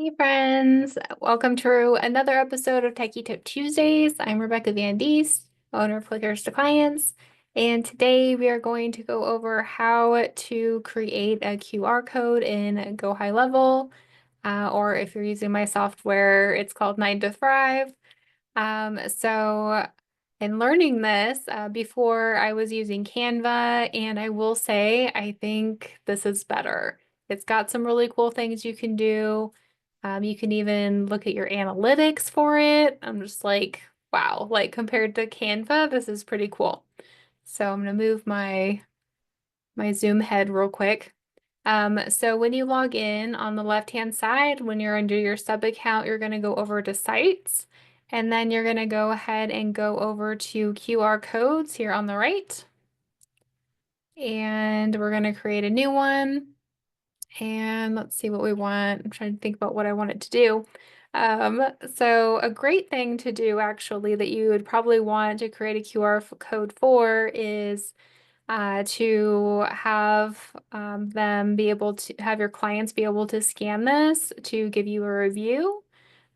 Hey friends, welcome to another episode of Techy Tip Tuesdays. I'm Rebecca Van Diest, owner of Clickers to Clients, and today we are going to go over how to create a QR code in GoHighLevel, or if you're using my software, it's called 9 to Thrive. So in learning this, before I was using Canva, and I will say I think this is better. It's got some really cool things you can do. You can even look at your analytics for it. I'm just like, wow, like compared to Canva, this is pretty cool. So I'm gonna move my Zoom head real quick. So when you log in on the left-hand side, when you're under your sub account, you're going to go over to sites, and then you're going to go ahead and go over to QR codes here on the right. And we're going to create a new one. And let's see what we want. I'm trying to think about what I want it to do. So a great thing to do actually that you would probably want to create a QR code for is to have them be able to have your clients be able to scan this to give you a review.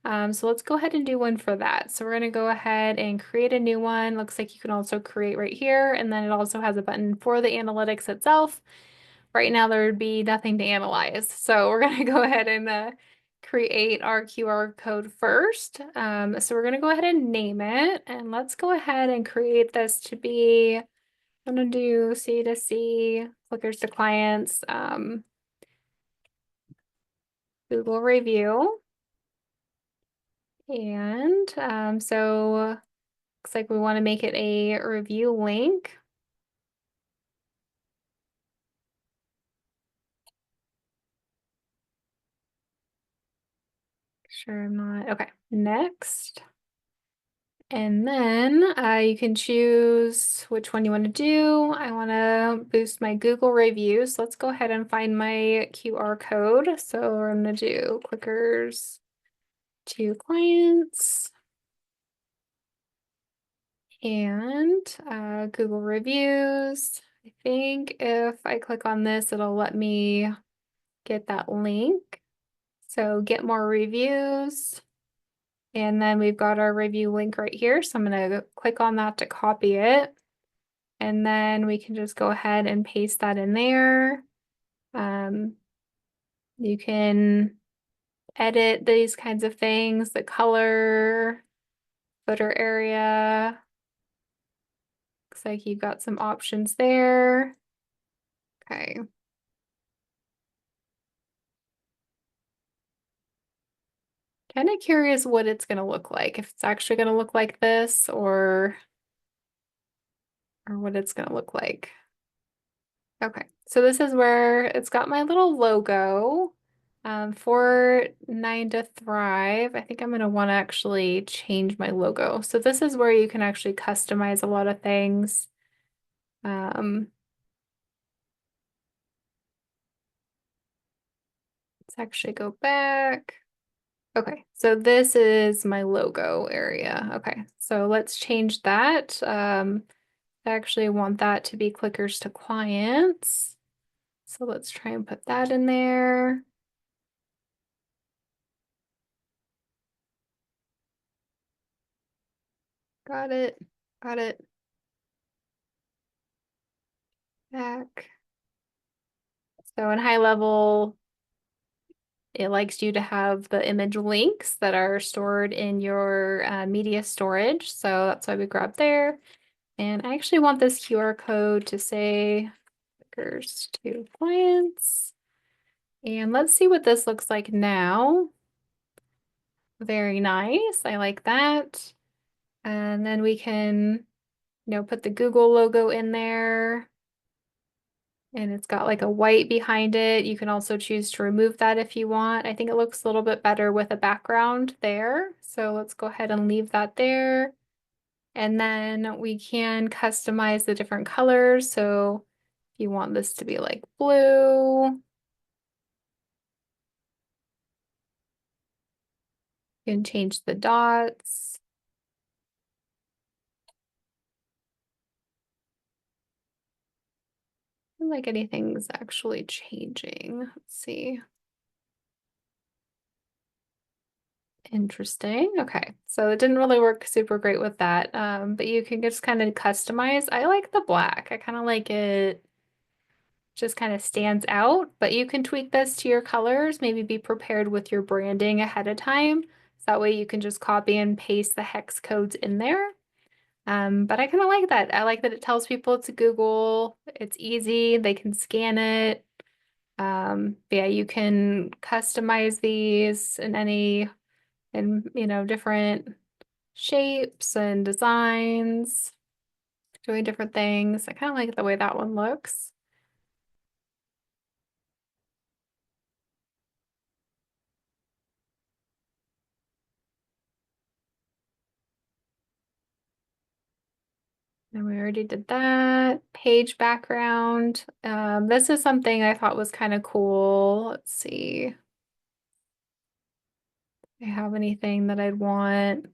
So let's go ahead and do one for that. So we're going to go ahead and create a new one. Looks like you can also create right here, and then it also has a button for the analytics itself. Right now there would be nothing to analyze. So we're going to go ahead and create our QR code first. So we're going to go ahead and name it, and let's go ahead and create this to be I'm gonna do C to C, clickers to clients, Google review. And so looks like we want to make it a review link. Sure, I'm not. Okay, next. And then you can choose which one you want to do. I want to boost my Google reviews. So let's go ahead and find my QR code. So I'm going to do clickers to clients. And Google reviews. I think if I click on this, it'll let me get that link. So get more reviews. And then we've got our review link right here. So I'm going to click on that to copy it. And then we can just go ahead and paste that in there. You can edit these kinds of things, the color, footer area. Looks like you've got some options there. Okay. Kind of curious what it's going to look like, if it's actually going to look like this or what it's going to look like. Okay, so this is where it's got my little logo for 9 to Thrive. I think I'm going to want to actually change my logo. So this is where you can actually customize a lot of things. Let's actually go back. Okay, so this is my logo area. Okay, so let's change that. I actually want that to be clickers to clients. So let's try and put that in there. Got it. Got it. Back. So in high level, it likes you to have the image links that are stored in your media storage. So that's why we grabbed there. And I actually want this QR code to say clickers to clients. And let's see what this looks like now. Very nice. I like that. And then we can, put the Google logo in there. And it's got like a white behind it. You can also choose to remove that if you want. I think it looks a little bit better with a background there. So let's go ahead and leave that there. And then we can customize the different colors. So if you want this to be like blue, you can change the dots. I don't like anything's actually changing. Let's see. Interesting. Okay. So it didn't really work super great with that. But you can just kind of customize. I like the black. I kind of like it just kind of stands out, but you can tweak this to your colors, maybe be prepared with your branding ahead of time. So that way you can just copy and paste the hex codes in there. But I kind of like that. I like that it tells people it's Google. It's easy. They can scan it. But yeah, you can customize these in different shapes and designs, doing different things. I kind of like the way that one looks. And we already did that. Page background. This is something I thought was kind of cool. Let's see. Do I have anything that I'd want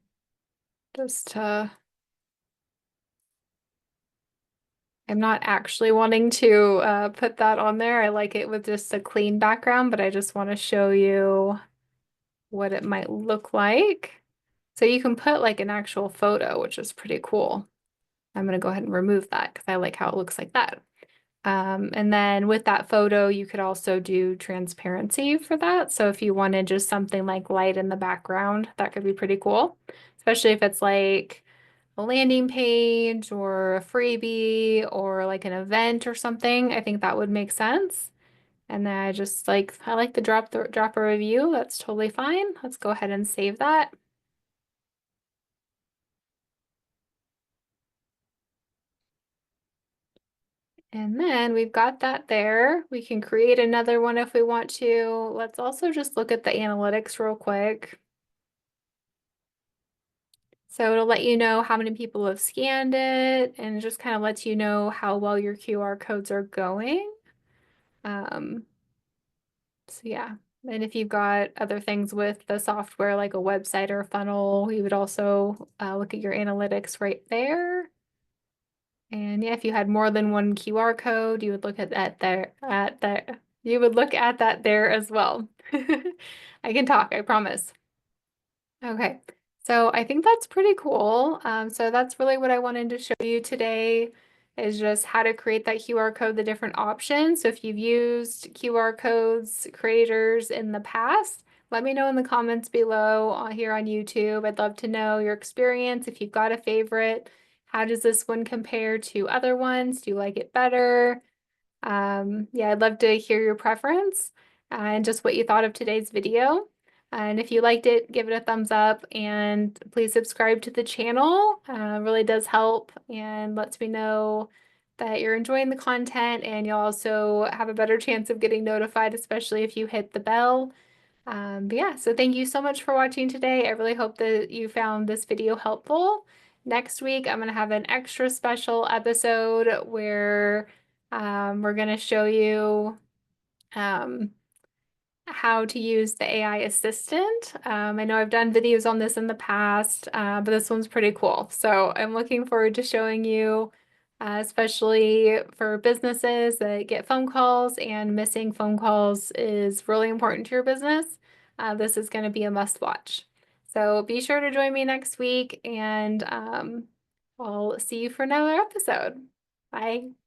just to I'm not actually wanting to put that on there. I like it with just a clean background, but I just want to show you what it might look like. So you can put like an actual photo, which is pretty cool. I'm going to go ahead and remove that because I like how it looks like that. And then with that photo, you could also do transparency for that. So if you wanted just something like light in the background, that could be pretty cool, especially if it's like a landing page or a freebie or like an event or something. I think that would make sense. And then I like the drop a review. That's totally fine. Let's go ahead and save that. And then we've got that there. We can create another one if we want to. Let's also just look at the analytics real quick. So it'll let you know how many people have scanned it and just kind of lets you know how well your QR codes are going. Um, so yeah. And if you've got other things with the software like a website or a funnel, you would also look at your analytics right there. And yeah, if you had more than one QR code, you would look at that there at that you would look at that there as well. I can talk, I promise. Okay, so I think that's pretty cool. So that's really what I wanted to show you today is just how to create that QR code, the different options. So if you've used QR codes creators in the past, let me know in the comments below here on YouTube. I'd love to know your experience. If you've got a favorite, how does this one compare to other ones? Do you like it better? Yeah, I'd love to hear your preference and just what you thought of today's video. And if you liked it, give it a thumbs up and please subscribe to the channel. Really does help and lets me know that you're enjoying the content and you'll also have a better chance of getting notified, especially if you hit the bell. But yeah, so thank you so much for watching today. I really hope that you found this video helpful. Next week, I'm going to have an extra special episode where we're going to show you um, how to use the AI assistant. I know I've done videos on this in the past, but this one's pretty cool. So I'm looking forward to showing you, especially for businesses that get phone calls and missing phone calls is really important to your business. This is going to be a must watch. So be sure to join me next week and I'll see you for another episode. Bye.